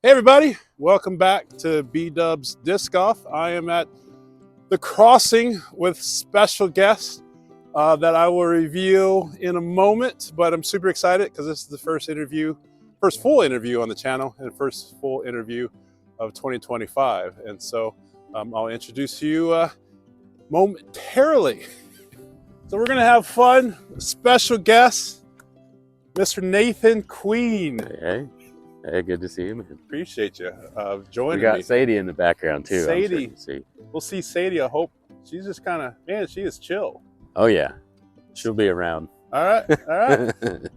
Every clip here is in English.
Hey everybody, welcome back to B-Dub's Disc Golf. I am at the crossing with special guests that I will reveal in a moment, but I'm super excited because this is the first full interview on the channel and first full interview of 2025. And so I'll introduce you momentarily. So we're gonna have fun. Special guest, Mr. Nathan Queen. Hey, good to see you, man. Appreciate you joining me. We got Sadie in the background too. Sadie, we'll see Sadie. I hope she's just kind of, man, she is chill. Oh yeah, she'll be around. All right.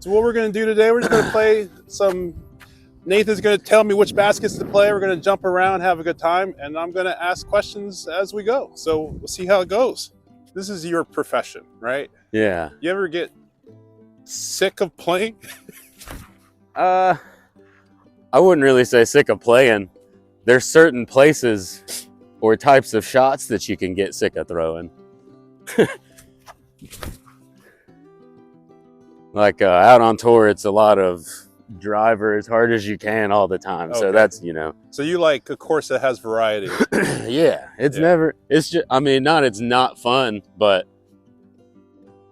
So what we're gonna do today, we're just gonna play some. Nathan's gonna tell me which baskets to play. We're gonna jump around, have a good time, and I'm gonna ask questions as we go. So we'll see how it goes. This is your profession, right? Yeah. You ever get sick of playing? I wouldn't really say sick of playing. There's certain places or types of shots that you can get sick of throwing. Like out on tour, it's a lot of driver as hard as you can all the time. Okay. So that's, So you like a course that has variety. Yeah. It's just, it's not fun, but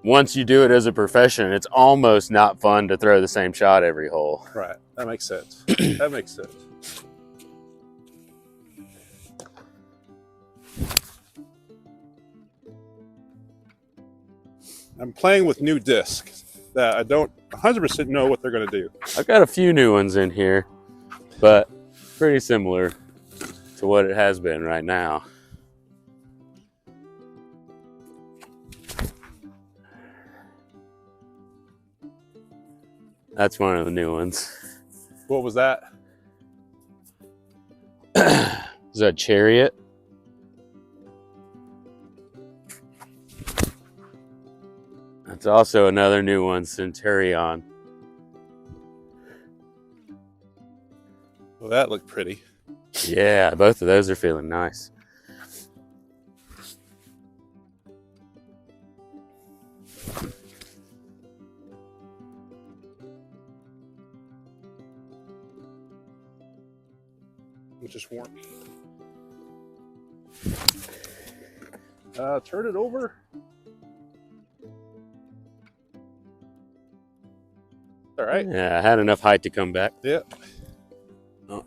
once you do it as a profession, it's almost not fun to throw the same shot every hole. Right. That makes sense. That makes sense. I'm playing with new discs that I don't 100% know what they're going to do. I've got a few new ones in here, but pretty similar to what it has been right now. That's one of the new ones. What was that? Is that Chariot? That's also another new one, Centurion. Well, that looked pretty. Yeah, both of those are feeling nice. Just warm. Turn it over. All right. Yeah, I had enough height to come back. Yeah. Oh.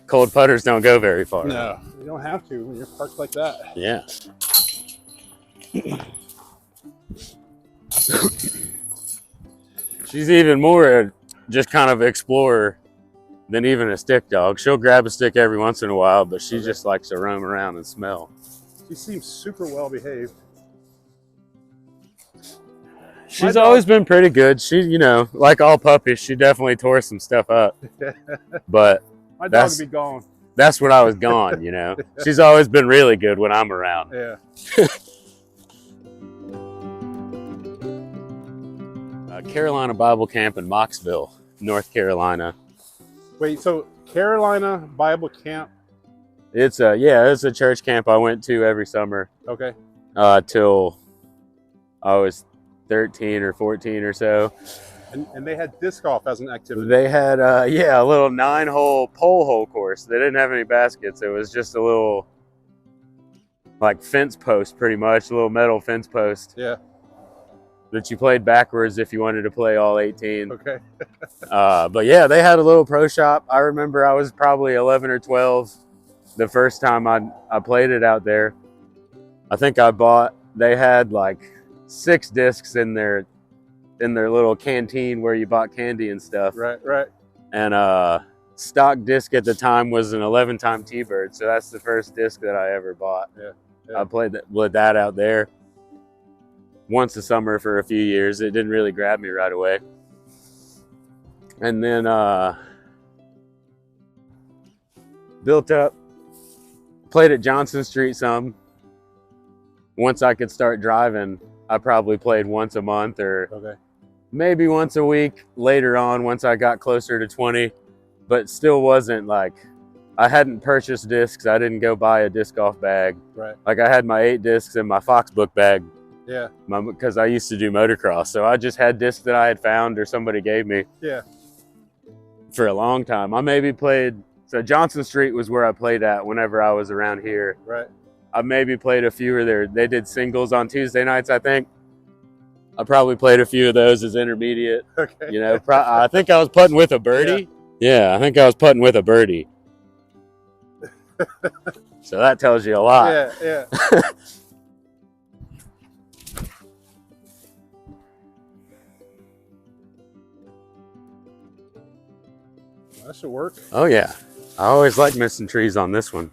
Cold putters don't go very far. No, you don't have to when you're parked like that. Yeah. She's even more just kind of explorer than even a stick dog. She'll grab a stick every once in a while, but she just likes to roam around and smell. She seems super well behaved. She's always been pretty good. She, like all puppies, she definitely tore some stuff up. But my dog would be gone. That's when I was gone, She's always been really good when I'm around. Yeah. Carolina Bible Camp in Mocksville, North Carolina. Wait, so Carolina Bible Camp? It's a church camp I went to every summer. Okay. Till I was 13 or 14 or so. And they had disc golf as an activity. They had a little 9-hole pole hole course. They didn't have any baskets. It was just a little like fence post, pretty much, a little metal fence post. Yeah. That you played backwards if you wanted to play all 18. Okay. But yeah, they had a little pro shop. I remember I was probably 11 or 12 the first time I played it out there. I think they had like 6 discs in their little canteen where you bought candy and stuff. Right. And stock disc at the time was an 11-time T-Bird. So that's the first disc that I ever bought. Yeah. I played with that out there once a summer for a few years. It didn't really grab me right away. And then built up, played at Johnson Street some. Once I could start driving, I probably played once a month or maybe once a week later on once I got closer to 20, but still wasn't like, I hadn't purchased discs. I didn't go buy a disc golf bag. Right. Like I had my 8 discs in my Fox book bag Yeah. Because I used to do motocross, so I just had discs that I had found or somebody gave me. Yeah. For a long time, I maybe played. So Johnson Street was where I played at whenever I was around here. Right. I maybe played a few of their. They did singles on Tuesday nights, I think. I probably played a few of those as intermediate. Okay. You know, I think I was putting with a birdie. Yeah, I think I was putting with a birdie. So that tells you a lot. Yeah, yeah. That should work. Oh yeah, I always like missing trees on this one.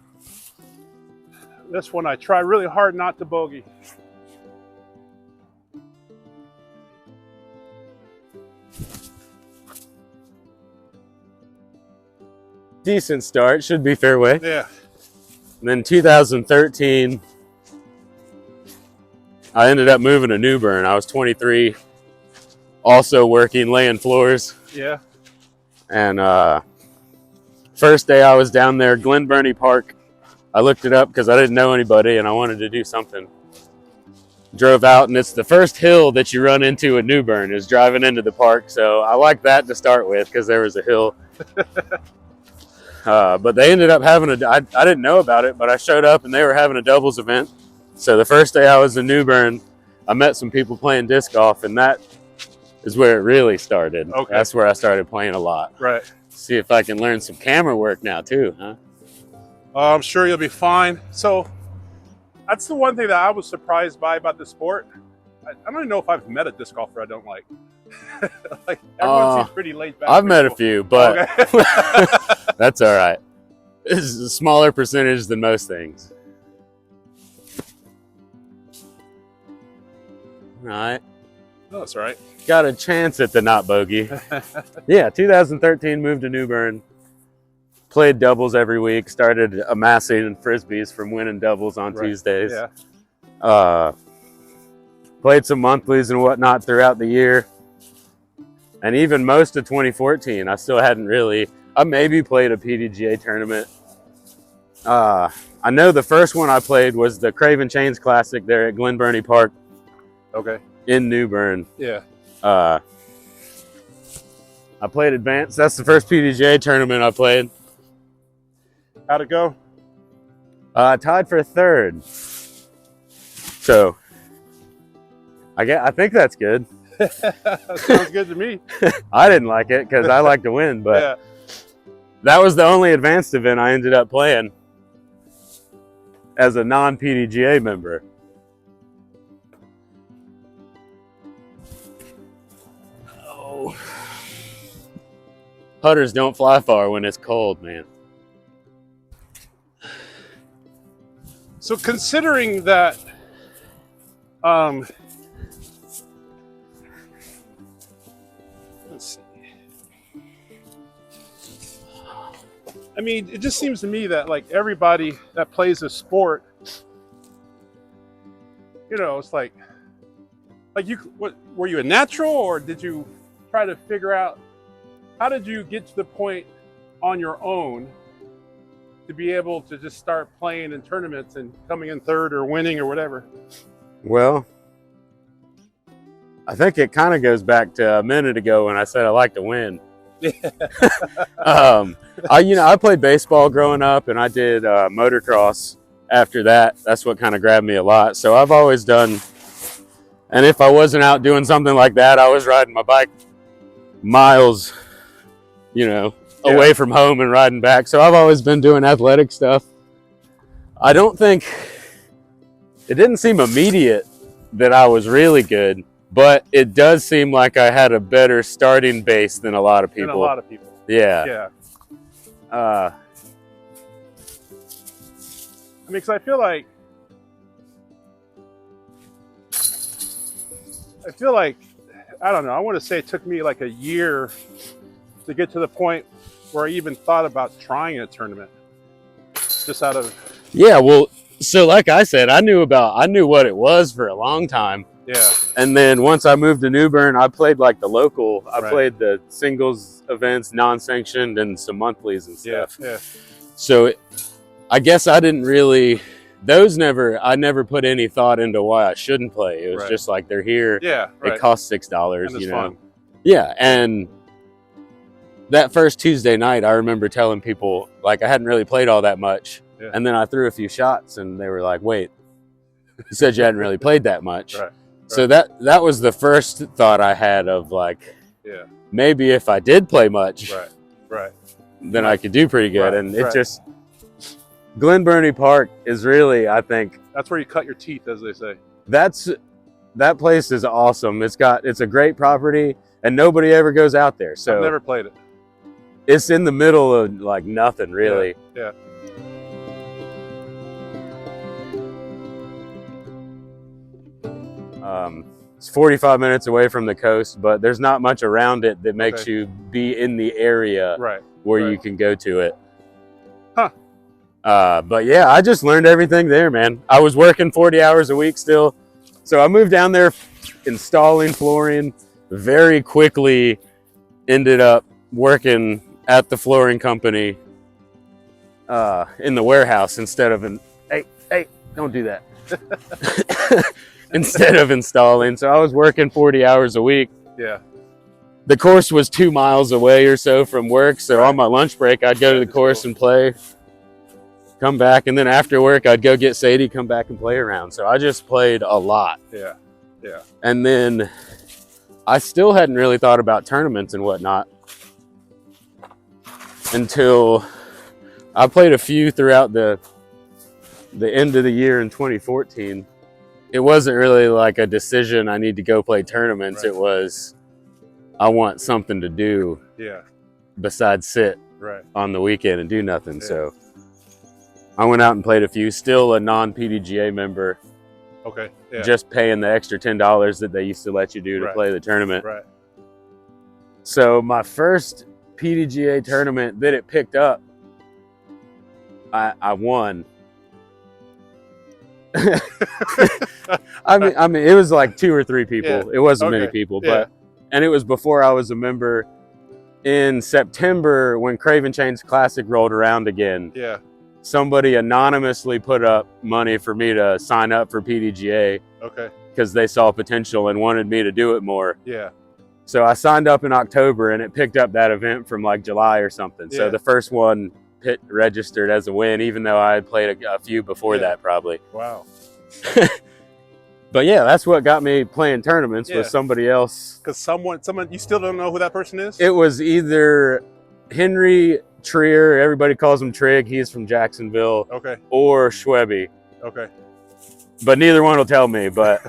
This one I try really hard not to bogey. Decent start, should be fairway. Yeah. And then 2013, I ended up moving to New Bern. I was 23, also working, laying floors. Yeah. And first day I was down there, Glen Burnie Park. I looked it up because I didn't know anybody and I wanted to do something. Drove out, and it's the first hill that you run into in New Bern is driving into the park. So I like that to start with because there was a hill. But they ended up having I didn't know about it, but I showed up and they were having a doubles event. So the first day I was in New Bern, I met some people playing disc golf, and that is where it really started. Okay. That's where I started playing a lot. Right. See if I can learn some camera work now too, huh? I'm sure you'll be fine. So that's the one thing that I was surprised by about the sport. I don't even know if I've met a disc golfer I don't like. Like everyone seems pretty laid back. I've met a few, but okay. that's all right. This is a smaller percentage than most things. All right. Oh, that's all right. Got a chance at the not bogey. Yeah, 2013 moved to New Bern. Played doubles every week. Started amassing frisbees from winning doubles on Tuesdays. Yeah. Played some monthlies and whatnot throughout the year. And even most of 2014, I still hadn't really. I maybe played a PDGA tournament. I know the first one I played was the Craven Chains Classic there at Glen Burnie Park. Okay. In New Bern. Yeah. I played advanced. That's the first PDGA tournament I played. How'd it go? Tied for third. So I think that's good. Sounds good to me. I didn't like it because I like to win, but Yeah. that was the only advanced event I ended up playing as a non-PDGA member. Oh. Putters don't fly far when it's cold, man. So considering that, let's see. I mean, it just seems to me that like everybody that plays a sport, you know, it's like what were you a natural, or did you try to figure out how did you get to the point on your own to be able to just start playing in tournaments and coming in third or winning or whatever? Well, I think it kind of goes back to a minute ago when I said I like to win. I played baseball growing up, and I did motocross after that. That's what kind of grabbed me a lot. So I've always done, and if I wasn't out doing something like that, I was riding my bike miles, away from home and riding back. So I've always been doing athletic stuff. I don't think, it didn't seem immediate that I was really good, but it does seem like I had a better starting base than a lot of people. Yeah. Yeah. I mean, because I feel like I don't know, I want to say it took me like a year to get to the point where I even thought about trying a tournament. Just out of... Yeah, well, so like I said, I knew what it was for a long time. Yeah. And then once I moved to New Bern, I played like the local. I played the singles events, non-sanctioned, and some monthlies and stuff. Yeah. So I guess I didn't really I never put any thought into why I shouldn't play. It was just like, they're here. Yeah, right. It costs $6, you know. Fun. Yeah, and that first Tuesday night, I remember telling people, like, I hadn't really played all that much. Yeah. And then I threw a few shots, and they were like, wait, you said you hadn't really played that much. Right. So that was the first thought I had of, like, maybe if I did play much, then I could do pretty good. And it just, Glen Burnie Park is really, I think, that's where you cut your teeth, as they say. That place is awesome. It's a great property, and nobody ever goes out there. So I've never played it. It's in the middle of like nothing, really. Yeah. It's 45 minutes away from the coast, but there's not much around it that makes you be in the area where you can go to it. Huh. But yeah, I just learned everything there, man. I was working 40 hours a week still. So I moved down there installing flooring, very quickly ended up working at the flooring company in the warehouse instead of hey, don't do that. Instead of installing. So I was working 40 hours a week. Yeah. The course was 2 miles away or so from work. So on my lunch break, I'd go to the course and play, come back. And then after work, I'd go get Sadie, come back and play around. So I just played a lot. Yeah. Yeah. And then I still hadn't really thought about tournaments and whatnot until I played a few throughout the end of the year in 2014. It wasn't really like a decision I need to go play tournaments. It was, I want something to do besides sit on the weekend and do nothing. So I went out and played a few, still a non-PDGA member. Okay. Yeah. Just paying the extra $10 that they used to let you do to play the tournament. Right. So my first PDGA tournament that it picked up, I won. I mean, it was like 2 or 3 people. Yeah. It wasn't many people, but and it was before I was a member. In September, when Craven Chains Classic rolled around again, somebody anonymously put up money for me to sign up for PDGA. Okay. Because they saw potential and wanted me to do it more. Yeah. So I signed up in October, and it picked up that event from like July or something. So the first one registered as a win, even though I had played a few before that, probably. Wow. But yeah, that's what got me playing tournaments with somebody else. Because someone, you still don't know who that person is? It was either Henry Trier, everybody calls him Trig, he's from Jacksonville. Okay. Or Schwebby. Okay. But neither one will tell me, but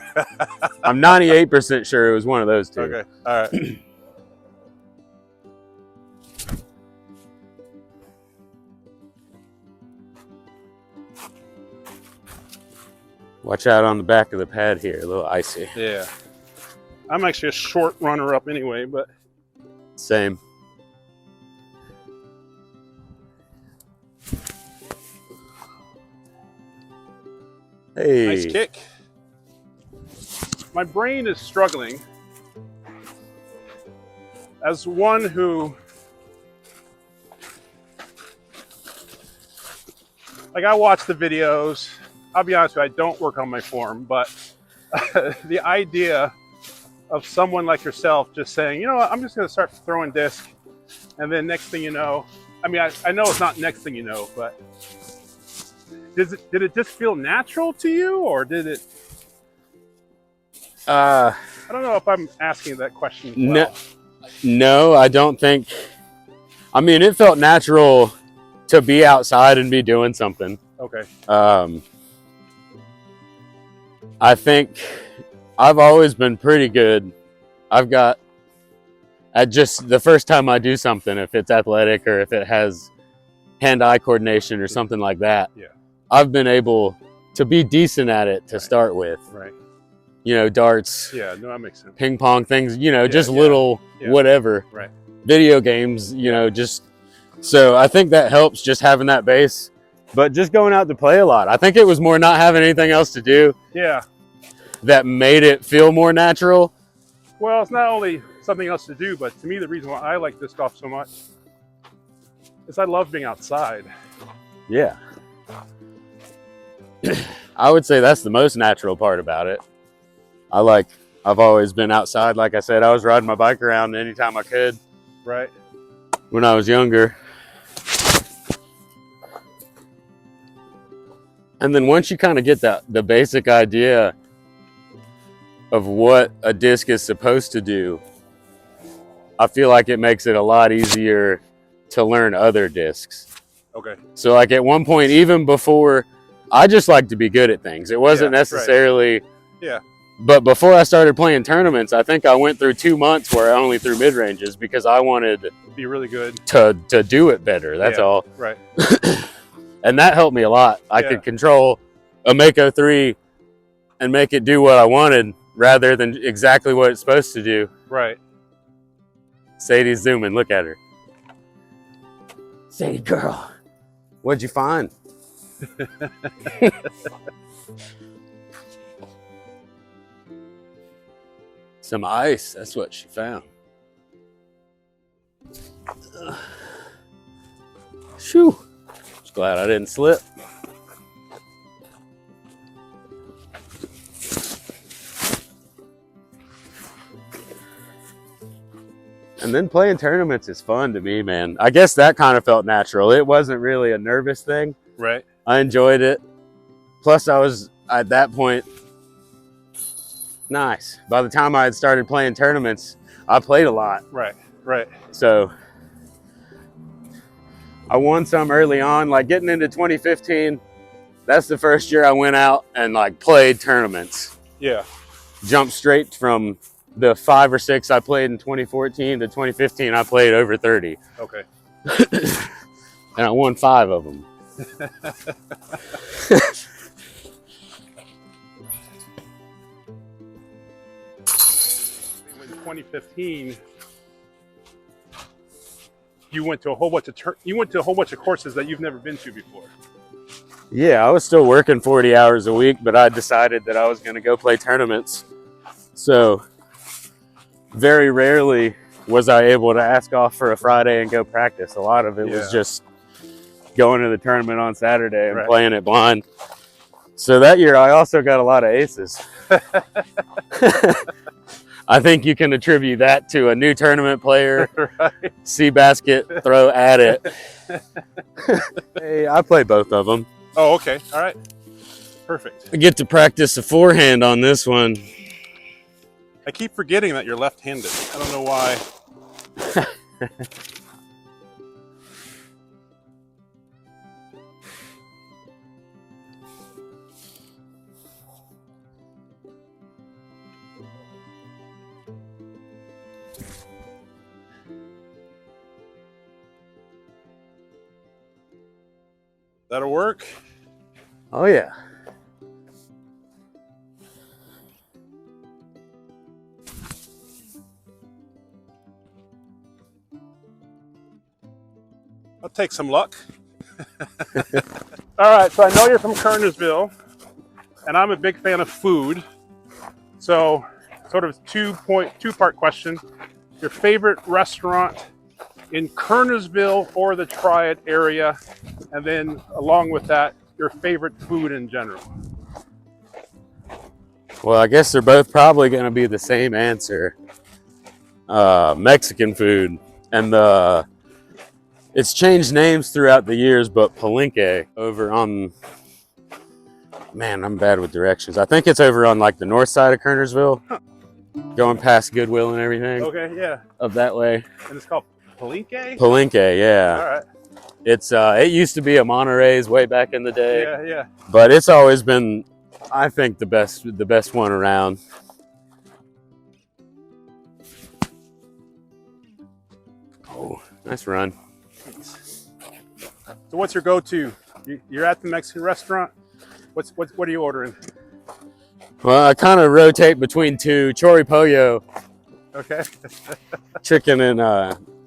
I'm 98% sure it was one of those two. Okay, all right. Watch out on the back of the pad here, a little icy. Yeah. I'm actually a short runner-up anyway, but... Same. Hey. Nice kick. My brain is struggling as one who, like, I watch the videos. I'll be honest with you, I don't work on my form, but the idea of someone like yourself just saying, you know what, I'm just going to start throwing disc, and then next thing you know, I mean, I know it's not next thing you know, but did it just feel natural to you, or did it? I don't know if I'm asking that question well. No, I don't think. I mean, it felt natural to be outside and be doing something. Okay. I think I've always been pretty good. At just the first time I do something, if it's athletic or if it has hand-eye coordination or something like that, I've been able to be decent at it to start with. Right. You know, darts. Yeah, no, that makes sense. Ping pong things, you know, just little whatever. Right. Video games, you know, just. So I think that helps, just having that base. But just going out to play a lot. I think it was more not having anything else to do. Yeah. That made it feel more natural. Well, it's not only something else to do, but to me, the reason why I like disc golf so much is I love being outside. Yeah. I would say that's the most natural part about it. I've always been outside. Like I said, I was riding my bike around anytime I could. Right. When I was younger. And then once you kind of get the basic idea of what a disc is supposed to do, I feel like it makes it a lot easier to learn other discs. Okay. So like at one point, even before, I just like to be good at things. It wasn't necessarily... Yeah. But before I started playing tournaments, I think I went through 2 months where I only threw mid-ranges because I wanted to be really good to do it better. That's all. Right. And that helped me a lot. I could control a Mako 3 and make it do what I wanted rather than exactly what it's supposed to do. Right. Sadie's zooming. Look at her. Sadie girl, what'd you find? Some ice. That's what she found. Shoo. Just glad I didn't slip. And then playing tournaments is fun to me, man. I guess that kind of felt natural. It wasn't really a nervous thing. Right. I enjoyed it. Plus, I was, at that point, nice. By the time I had started playing tournaments, I played a lot. Right, right. So I won some early on, like getting into 2015. That's the first year I went out and like played tournaments. Yeah. Jumped straight from the 5 or 6 I played in 2014 to 2015, I played over 30. Okay. And I won 5 of them. In 2015, you went to a whole bunch of courses that you've never been to before. Yeah, I was still working 40 hours a week, but I decided that I was going to go play tournaments. So very rarely was I able to ask off for a Friday and go practice. A lot of it was just going to the tournament on Saturday and playing it blind. So that year I also got a lot of aces. I think you can attribute that to a new tournament player, see basket, throw at it. Hey, I play both of them. Oh, okay. All right. Perfect. I get to practice the forehand on this one. I keep forgetting that you're left-handed. I don't know why. That'll work. Oh, yeah. I'll take some luck. All right, so I know you're from Kernersville, and I'm a big fan of food. So, sort of two-part question. Your favorite restaurant in Kernersville or the Triad area, and then along with that, your favorite food in general. Well, I guess they're both probably going to be the same answer. Mexican food. And it's changed names throughout the years, but Palenque over on, man, I'm bad with directions. I think it's over on like the north side of Kernersville, going past Goodwill and everything. Okay, yeah. Up that way. And it's called Palenque? Palenque, yeah. All right. It's it used to be a Monterey's way back in the day. Yeah, yeah. But it's always been, I think, the best one around. Oh, nice run. So what's your go-to? You're at the Mexican restaurant. What are you ordering? Well, I kind of rotate between two. Choripollo. Okay. Chicken and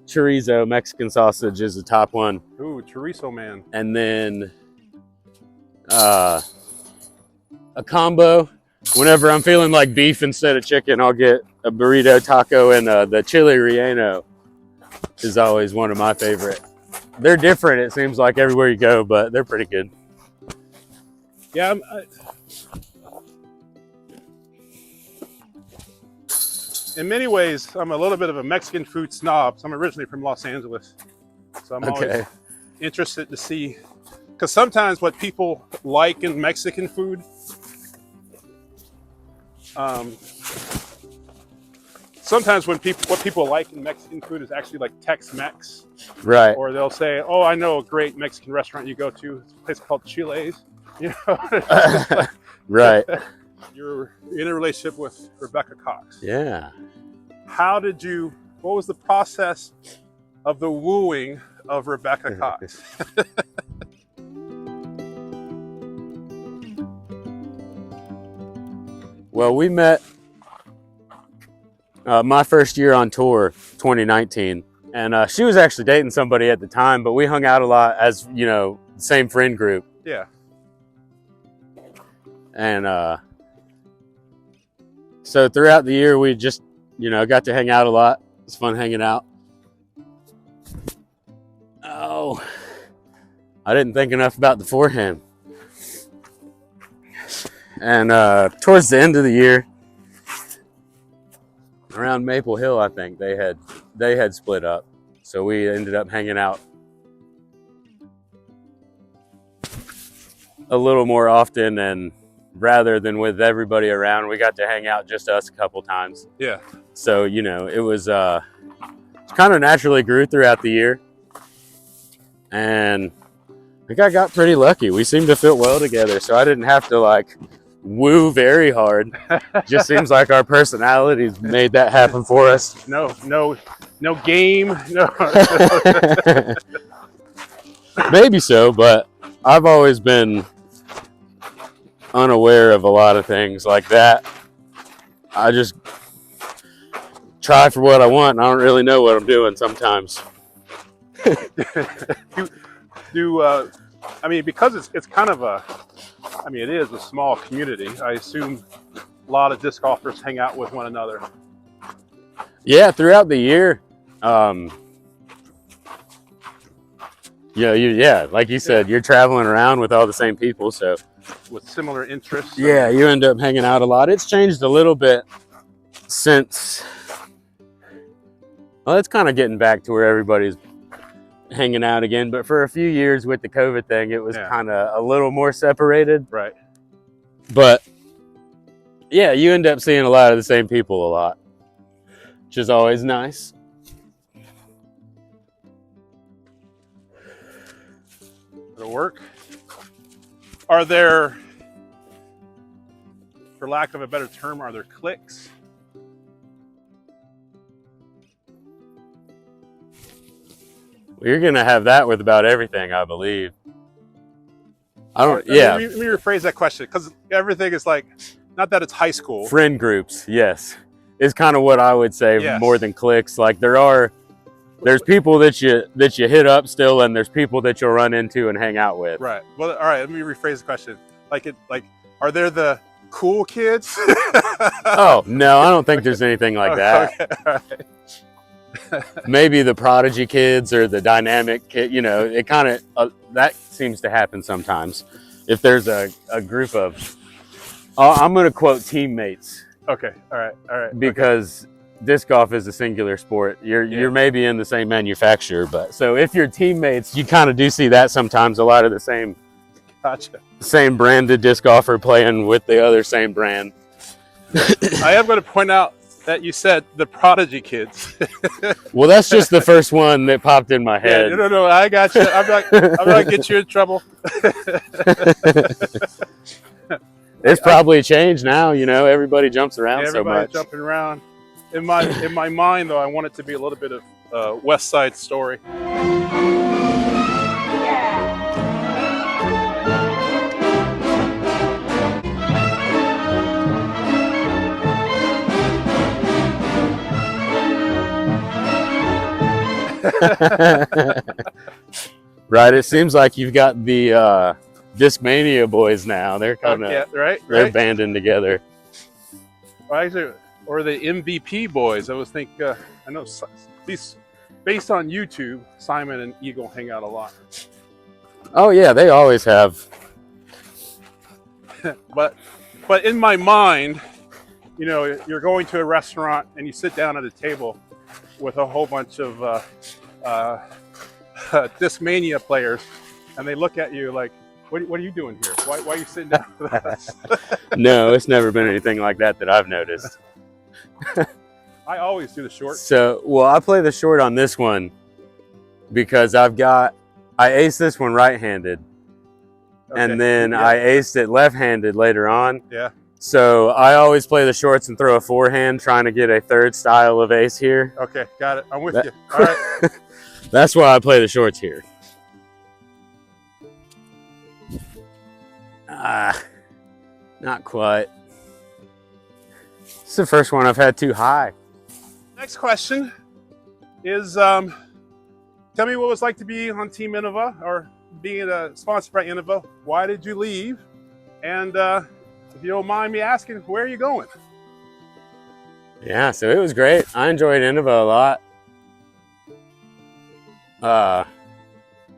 chorizo Mexican sausage is the top one. Ooh, chorizo man. And then a combo. Whenever I'm feeling like beef instead of chicken, I'll get a burrito taco, and the chili relleno is always one of my favorite. They're different, it seems like, everywhere you go, but they're pretty good. Yeah, in many ways, I'm a little bit of a Mexican food snob. So I'm originally from Los Angeles, so I'm always interested to see, because sometimes what people like in Mexican food, sometimes what people like in Mexican food is actually like Tex-Mex, right? Or they'll say, "Oh, I know a great Mexican restaurant you go to. It's a place called Chile's." You know, right. You're in a relationship with Rebecca Cox. Yeah. What was the process of the wooing of Rebecca Cox? Well, we met my first year on tour, 2019. And she was actually dating somebody at the time, but we hung out a lot as, you know, same friend group. Yeah. And so throughout the year, we just, you know, got to hang out a lot. It was fun hanging out. Oh, I didn't think enough about the forehand. And towards the end of the year, around Maple Hill, I think they had split up. So we ended up hanging out a little more often, and rather than with everybody around, we got to hang out just us a couple times. Yeah. So, you know, it was kind of naturally grew throughout the year. And I think I got pretty lucky. We seemed to fit well together, so I didn't have to like woo very hard. Just seems like our personalities made that happen for us. No game. No. Maybe so, but I've always been unaware of a lot of things like that. I just try for what I want, and I don't really know what I'm doing sometimes. I mean, because it's kind of it is a small community. I assume a lot of disc golfers hang out with one another. Yeah, throughout the year. Yeah, like you said, you're traveling around with all the same people, so with similar interests. Yeah, you end up hanging out a lot. It's changed a little bit since. Well, it's kind of getting back to where everybody's hanging out again, but for a few years with the COVID thing, it was kind of a little more separated. Right. But yeah, you end up seeing a lot of the same people a lot, which is always nice. It'll work. Are there, for lack of a better term, are there cliques? Well, you're gonna have that with about everything, I believe. Let me rephrase that question, because everything is like, not that it's high school. Friend groups, yes, is kind of what I would say, more than cliques. Like there's people that you hit up still, and there's people that you'll run into and hang out with. Right. Well, all right. Let me rephrase the question. Are there the cool kids? Oh no, I don't think there's anything like that. Okay. All right. Maybe the prodigy kids or the dynamic kid. You know, it kind of that seems to happen sometimes. If there's a group of, I'm going to quote teammates. Okay. All right. Because disc golf is a singular sport. You're maybe in the same manufacturer, but so if you're teammates, you kind of do see that sometimes. A lot of the same, same branded disc golfer playing with the other same brand. I am going to point out that you said the prodigy kids. Well, that's just the first one that popped in my head. Yeah, no, I got you. I'm not going to get you in trouble. It's probably changed now. You know, everybody jumps around so much. Everybody's jumping around. In my mind, though, I want it to be a little bit of West Side Story. Right. It seems like you've got the Discmania boys now. They're kind of they're banding together. Well, actually, or the MVP boys. I was thinking. I know these based on YouTube, Simon and Eagle hang out a lot. Oh yeah, they always have. but in my mind, you know, you're going to a restaurant and you sit down at a table with a whole bunch of Discmania players, and they look at you like, what are you doing here? Why are you sitting down with us? No, it's never been anything like that I've noticed. I always do the short. So, well, I play the short on this one because I aced this one right-handed. Okay. And then I aced it left-handed later on. Yeah. So I always play the shorts and throw a forehand, trying to get a third style of ace here. Okay, got it. I'm with you. All right. That's why I play the shorts here. Not quite. It's the first one I've had too high. Next question is, tell me what it was like to be on Team Innova, or being sponsored by Innova. Why did you leave? And if you don't mind me asking, where are you going? Yeah, so it was great. I enjoyed Innova a lot.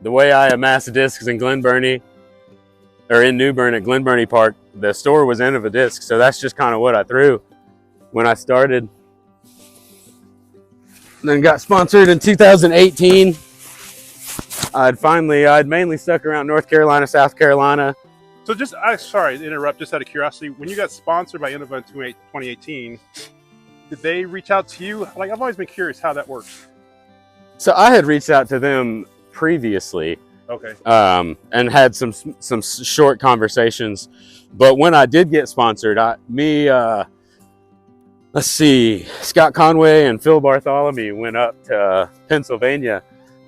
The way I amassed discs in Glen Burnie, or in New Bern at Glen Burnie Park, the store was Innova discs, so that's just kind of what I threw when I started. Then got sponsored in 2018. I'd mainly stuck around North Carolina, South Carolina. So just, sorry to interrupt, just out of curiosity, when you got sponsored by Innova in 2018, did they reach out to you? Like, I've always been curious how that works. So I had reached out to them previously. Okay. And had some short conversations. But when I did get sponsored, let's see, Scott Conway and Phil Bartholomew went up to Pennsylvania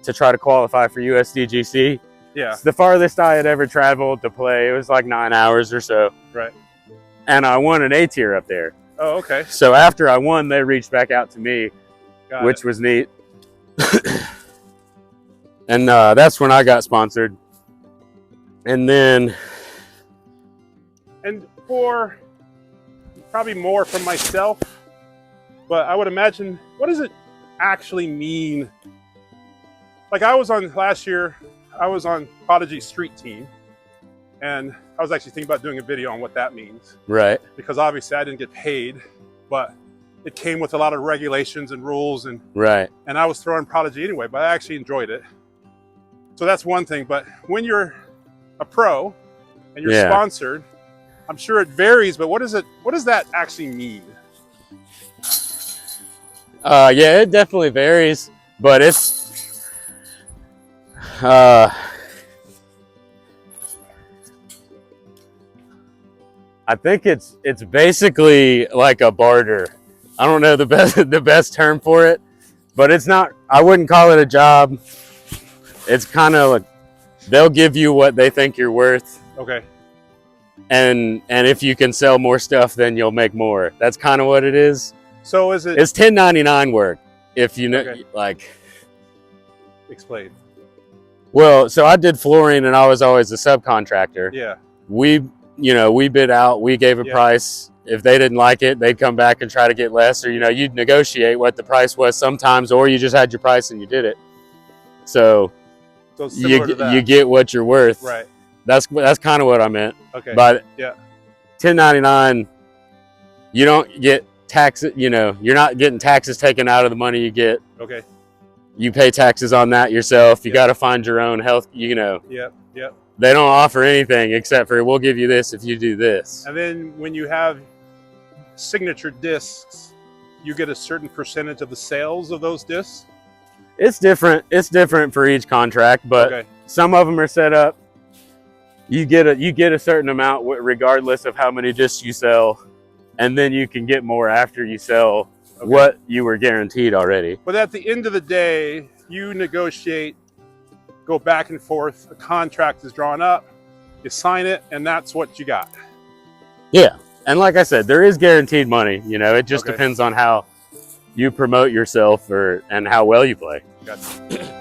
to try to qualify for USDGC. Yeah. It's the farthest I had ever traveled to play. It was like 9 hours or so. Right. And I won an A tier up there. Oh, okay. So after I won, they reached back out to me, which was neat. And that's when I got sponsored. And then... And for probably more from myself, but I would imagine, what does it actually mean? Like last year, I was on Prodigy Street Team, and I was actually thinking about doing a video on what that means. Right. Because obviously I didn't get paid, but it came with a lot of regulations and rules, and right. And I was throwing Prodigy anyway, but I actually enjoyed it. So that's one thing. But when you're a pro and you're sponsored, I'm sure it varies, but what does that actually mean? Yeah, it definitely varies, but it's I think it's basically like a barter. I don't know the best term for it, but it's not, I wouldn't call it a job. It's kind of like they'll give you what they think you're worth. Okay. And if you can sell more stuff, then you'll make more. That's kind of what it is. So is it? It's 1099 work, if you know, like. Explain. Well, so I did flooring, and I was always a subcontractor. Yeah. We bid out. We gave a price. If they didn't like it, they'd come back and try to get less, or you'd negotiate what the price was sometimes, or you just had your price and you did it. So you get what you're worth. Right. That's kind of what I meant. Okay. But yeah, 1099, you don't get taxes. You're not getting taxes taken out of the money you get. Okay. You pay taxes on that yourself. You got to find your own health. Yep. They don't offer anything except for, we'll give you this if you do this. And then when you have signature discs, you get a certain percentage of the sales of those discs. It's different. It's different for each contract, but some of them are set up. You get a certain amount regardless of how many discs you sell, and then you can get more after you sell what you were guaranteed already. But at the end of the day, you negotiate, go back and forth, a contract is drawn up, you sign it, and that's what you got. Yeah, and like I said, there is guaranteed money. It just depends on how you promote yourself and how well you play. Gotcha.